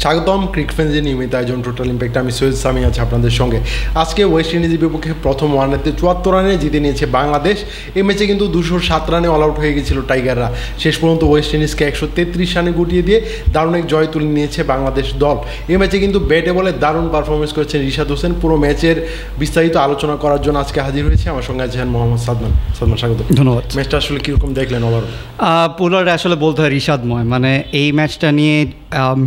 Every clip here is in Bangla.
স্বাগতম ক্রিকেট ফ্রেন্ডসের নিয়মিত আয়োজন টোটাল ইম্প্যাক্ট। আমি সৈয়দ সামি আছি আপনাদের সঙ্গে। আজকে ওয়েস্ট ইন্ডিজের বিপক্ষে প্রথম ওয়ানডেতে 74 রানে জিতে নিয়েছে বাংলাদেশ। এই ম্যাচে কিন্তু 207 রানে অল আউট হয়ে গেছিল টাইগাররা। শেষ পর্যন্ত ওয়েস্ট ইন্ডিজকে 133 রানে গুটিয়ে দিয়ে দারুণ এক জয় তুলে নিয়েছে বাংলাদেশ দল। এই ম্যাচে কিন্তু ব্যাটে বলে দারুণ পারফরমেন্স করেছেন রিশাদ হোসেন। পুরো ম্যাচের বিস্তারিত আলোচনা করার জন্য আজকে হাজির হয়েছে আমার সঙ্গে আছেন মোহাম্মদ সাদমান। সাদমান, স্বাগত। ধন্যবাদ। ম্যাচটা আসলে কীরকম দেখলেন ওভারঅল? পুরোটা আসলে বলতে হয় রিশাদময়। মানে এই ম্যাচটা নিয়ে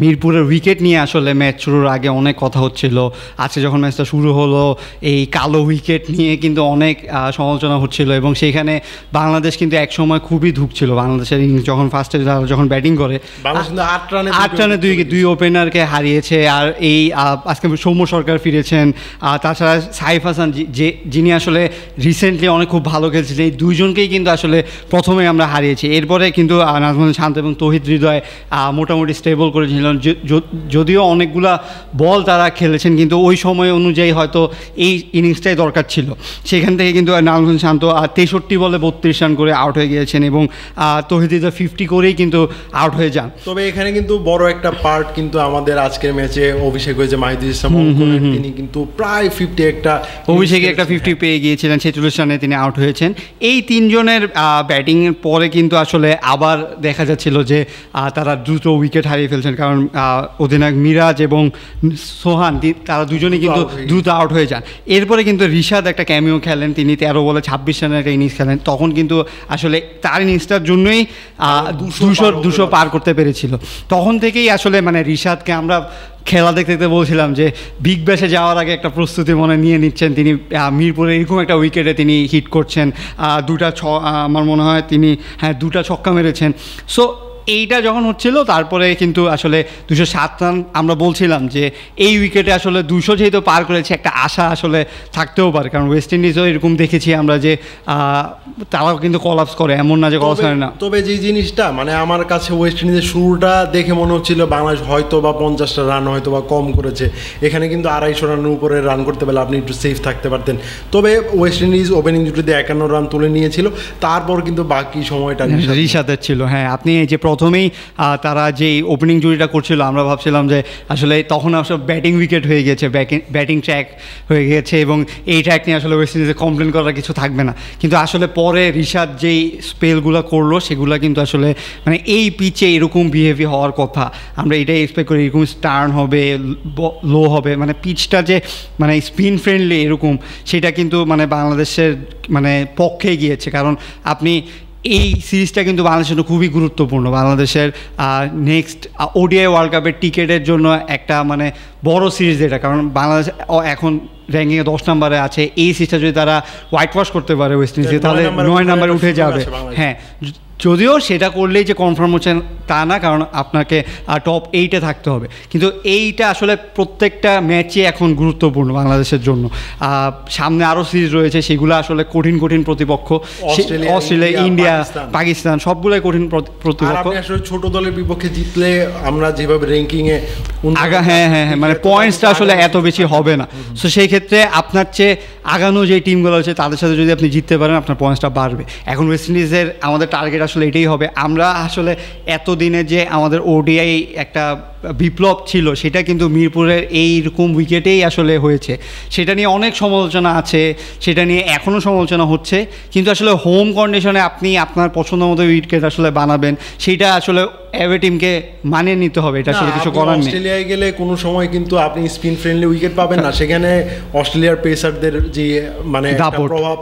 মিরপুরের উইকেট নিয়ে আসলে ম্যাচ শুরুর আগে অনেক কথা হচ্ছিল। আজকে যখন ম্যাচটা শুরু হলো এই কালো উইকেট নিয়ে কিন্তু অনেক সমালোচনা হচ্ছিল এবং সেইখানে বাংলাদেশ কিন্তু একসময় খুবই ধুঁকছিল। বাংলাদেশের যখন ফার্স্টে যখন ব্যাটিং করে 8 রানে দুই ওপেনারকে হারিয়েছে। আর এই আজকে সৌম্য সরকার ফিরেছেন, তাছাড়া সাইফ হাসান যিনি আসলে রিসেন্টলি অনেক খুব ভালো খেলছিলেন, এই দুইজনকেই কিন্তু আসলে প্রথমে আমরা হারিয়েছি। এরপরে কিন্তু নাজমুল শান্ত এবং তৌহিদ হৃদয় মোটামুটি স্টেবল করেছিলেন, যদিও অনেকগুলা বল তারা খেলেছেন, কিন্তু ওই সময় অনুযায়ী হয়তো এই ইনিংসটাই দরকার ছিল। সেখান থেকে কিন্তু নাজমুল শান্ত 63 বলে 32 রান করে আউট হয়ে গিয়েছেন এবং তৌহিদ হৃদয় 50 করেই কিন্তু আউট হয়ে যান। তবে এখানে কিন্তু বড় একটা পার্ট কিন্তু আমাদের আজকের ম্যাচে অভিষেক হয়েছে। মাহিদুল ইসলাম তিনি কিন্তু প্রায় 50 অভিষেকে একটা 50 পেয়ে গিয়েছিলেন, 46 রানে তিনি আউট হয়েছেন। এই তিনজনের ব্যাটিংয়ের পরে কিন্তু আসলে আবার দেখা যাচ্ছিল যে তারা দ্রুত উইকেট হারিয়ে ফেলছেন, কারণ অধিনায়ক মিরাজ এবং সোহান তারা দুজনেই কিন্তু দ্রুত আউট হয়ে যান। এরপরে কিন্তু রিশাদ একটা ক্যামিও খেলেন, তিনি 13 বলে 26 রানের একটা ইনিংস খেলেন। তখন কিন্তু আসলে তার ইনিংসটার জন্যই 200 পার করতে পেরেছিল। তখন থেকেই আসলে মানে রিশাদকে আমরা খেলা দেখতে দেখতে বলছিলাম যে বিগ ব্যাশে যাওয়ার আগে একটা প্রস্তুতি মনে নিয়ে নিচ্ছেন তিনি। মিরপুরে এরকম একটা উইকেটে তিনি হিট করছেন, আমার মনে হয় তিনি দুটা ছক্কা মেরেছেন। সো এইটা যখন হচ্ছিল তারপরে কিন্তু আসলে 207 রান আমরা বলছিলাম যে এই উইকেটে আসলে 200 যেহেতু পার করেছে একটা আশা আসলে থাকতেও পারে, কারণ ওয়েস্ট ইন্ডিজও এরকম দেখেছি আমরা যে তারাও কিন্তু কলাপস করে, এমন না যে কলাপস করে না। তবে যে জিনিসটা মানে আমার কাছে ওয়েস্ট ইন্ডিজের শুরুটা দেখে মনে হচ্ছিল বাংলাদেশ হয়তো বা 50টা রান হয়তো বা কম করেছে। এখানে কিন্তু 250 রানের উপরে রান করতে পারলে আপনি একটু সেফ থাকতে পারতেন। তবে ওয়েস্ট ইন্ডিজ ওপেনিং জুটিতে 51 রান তুলে নিয়েছিল, তারপর কিন্তু বাকি সময়টা রিশাদের ছিল। হ্যাঁ, আপনি এই যে প্রথমেই তারা যে ওপেনিং জুটিটা করছিল আমরা ভাবছিলাম যে আসলে তখন আসলে ব্যাটিং উইকেট হয়ে গেছে, ব্যাটিং ট্র্যাক হয়ে গেছে এবং এই ট্র্যাক নিয়ে আসলে ওয়েস্ট ইন্ডিজে কমপ্লেন করার কিছু থাকবে না। কিন্তু আসলে পরে রিশাদ যেই স্পেলগুলো করলো সেগুলো কিন্তু আসলে মানে এই পিচে এরকম বিহেভিয়ার হওয়ার কথা, আমরা এটাই এক্সপেক্ট করি। এরকম টার্ন হবে, লো হবে, মানে পিচটা যে মানে স্পিন ফ্রেন্ডলি এরকম, সেটা কিন্তু মানে বাংলাদেশের মানে পক্ষে গিয়েছে। কারণ আপনি এই সিরিজটা কিন্তু বাংলাদেশের জন্য খুবই গুরুত্বপূর্ণ। বাংলাদেশের নেক্সট ওডিআই ওয়ার্ল্ড কাপের টিকেটের জন্য একটা মানে বড় সিরিজ এটা, কারণ বাংলাদেশ এখন র্যাঙ্কিংয়ে 10 নম্বরে আছে। এই সিরিজটা যদি তারা হোয়াইট ওয়াশ করতে পারে ওয়েস্ট ইন্ডিজে, তাহলে 9 নম্বরে উঠে যাবে। হ্যাঁ, যদিও সেটা করলেই যে কনফার্ম হচ্ছে তা না, কারণ আপনাকে টপ 8-এ থাকতে হবে। কিন্তু এইটা আসলে প্রত্যেকটা ম্যাচে এখন গুরুত্বপূর্ণ বাংলাদেশের জন্য। সামনে আরও সিরিজ রয়েছে, সেগুলো আসলে কঠিন প্রতিপক্ষ। অস্ট্রেলিয়া, ইন্ডিয়া, পাকিস্তান সবগুলোই কঠিন প্রতিপক্ষ। আসলে ছোট দলের বিপক্ষে জিতলে আমরা যেভাবে র্যাঙ্কিংয়ে হ্যাঁ মানে পয়েন্টসটা আসলে এত বেশি হবে না। সো সেই ক্ষেত্রে আপনার চেয়ে আগানো যে টিমগুলো আছে তাদের সাথে যদি আপনি জিততে পারেন আপনার পয়েন্টসটা বাড়বে। এখন ওয়েস্ট ইন্ডিজের আমাদের টার্গেট আসলে এটাই হবে। আমরা আসলে এতদিনে যে আমাদের ওডিআই একটা বিপ্লব ছিল সেটা কিন্তু মিরপুরের এইরকম উইকেটেই আসলে হয়েছে। সেটা নিয়ে অনেক সমালোচনা আছে, সেটা নিয়ে এখনও সমালোচনা হচ্ছে, কিন্তু আসলে হোম কন্ডিশনে আপনি আপনার পছন্দ মতো উইকেট আসলে বানাবেন, সেইটা আসলে এভরি টিমকে মানিয়ে নিতে হবে। এটা আসলে কিছু করার নেই। অস্ট্রেলিয়ায় গেলে কোনো সময় কিন্তু আপনি স্পিন ফ্রেন্ডলি উইকেট পাবেন না। সেখানে অস্ট্রেলিয়ার পেসারদের যে মানে প্রভাব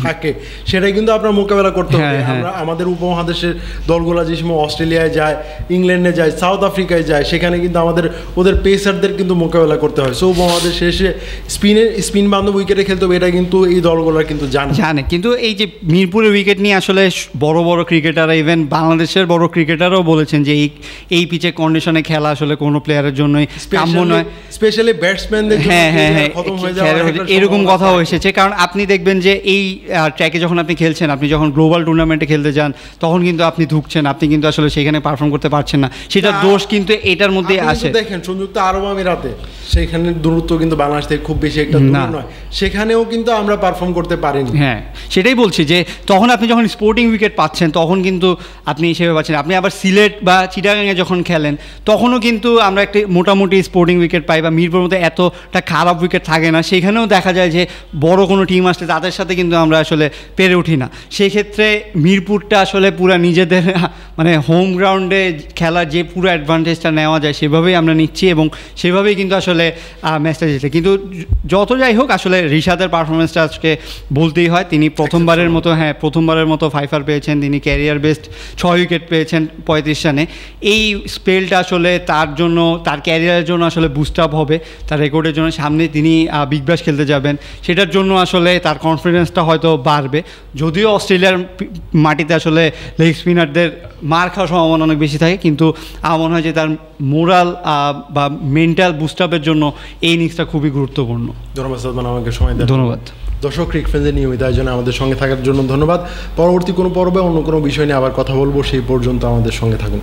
থাকে সেটাই কিন্তু আপনার মোকাবেলা করতে হবে। আমরা আমাদের উপমহাদেশের দলগুলো যে সময় অস্ট্রেলিয়ায় যায়, ইংল্যান্ডে যায়, সাউথ আফ্রিকায় যায়, সেখানে কিন্তু ওদের পেসারদের কিন্তু মোকাবেলা করতে হয়। সো উপমহাদেশ শেষে স্পিন বান্ধব উইকেটে খেলতে হবে, এটা কিন্তু এই দলগুলো কিন্তু জানে। কিন্তু এই যে মিরপুরের উইকেট নিয়ে আসলে বড় বড় ক্রিকেটাররা, ইভেন বাংলাদেশের বড় ক্রিকেটারও বলেছেন যে এই পিচে কন্ডিশনে খেলা আসলে কোনো প্লেয়ারের জন্যই কাম্য নয়, স্পেশালি ব্যাটসম্যানদের। এরকম কথাও এসেছে। কারণ আপনি দেখবেন যে এই ট্র্যাকে যখন আপনি খেলছেন, আপনি যখন গ্লোবাল টুর্নামেন্টে খেলতে যান তখন কিন্তু আপনি ধুকছেন, আপনি কিন্তু আসলে সেখানে পারফর্ম করতে পারছেন না। সেটা দোষ কিন্তু এটা এইটার মধ্যে আপনি আসে। কিন্তু দেখেন সংযুক্ত আরব আমিরাতে সেখানে দূরত্ব কিন্তু বাংলাদেশ থেকে খুব বেশি একটা দূর নয়, সেখানেও কিন্তু আমরা পারফর্ম করতে পারিনি। হ্যাঁ সেটাই বলছি যে তখন আপনি যখন স্পোর্টিং উইকেট পাচ্ছেন তখন কিন্তু আপনি হিসেবে পাচ্ছেন। আপনি আবার সিলেট বা চিটাগাংয়ে যখন খেলেন তখনও কিন্তু আমরা একটি মোটামুটি স্পোর্টিং উইকেট পাই, বা মিরপুরের মধ্যে এতটা খারাপ উইকেট থাকে না, সেখানেও দেখা যায় যে বড় কোনো টিম আসলে তাদের সাথে কিন্তু আমরা আসলে পেরে উঠি না। সেই ক্ষেত্রে মিরপুরটা আসলে পুরো নিজেদের মানে হোম গ্রাউন্ডে খেলার যে পুরো অ্যাডভান্টেজটা নেওয়া যায় সেভাবেই আমরা নিচ্ছি, এবং সেভাবেই কিন্তু আসলে ম্যাচটা জিতে। কিন্তু যত যাই হোক আসলে রিশাদের পারফরমেন্সটা আজকে বলতেই হয়। তিনি প্রথমবারের মতো 5 পেয়েছেন, তিনি ক্যারিয়ার বেস্ট 6 উইকেট পেয়েছেন 35 রানে। এই স্পেলটা আসলে তার জন্য, তার ক্যারিয়ারের জন্য আসলে বুস্ট আপ হবে, তার রেকর্ডের জন্য। সামনে তিনি বিগ ব্যাশ খেলতে যাবেন, সেটার জন্য আসলে তার কনফিডেন্সটা হয়তো বাড়বে। যদিও অস্ট্রেলিয়ার মাটিতে আসলে লেগ স্পিনারদের মার খাওয়ার সম্ভাবনা অনেক বেশি থাকে, কিন্তু আমার মনে হয় যে তার মোরাল বা মেন্টাল বুস্ট আপের জন্য এই ইনিংসটা খুবই গুরুত্বপূর্ণ। ধন্যবাদ সাদমান আমাকে সময় দেওয়ার। ধন্যবাদ। দর্শক, ক্রিকেট ফ্রেন্ডসের নিয়মিত আয়োজনে আমাদের সঙ্গে থাকার জন্য ধন্যবাদ। পরবর্তী কোনো পর্বে অন্য কোনো বিষয় নিয়ে আবার কথা বলবো, সেই পর্যন্ত আমাদের সঙ্গে থাকুন।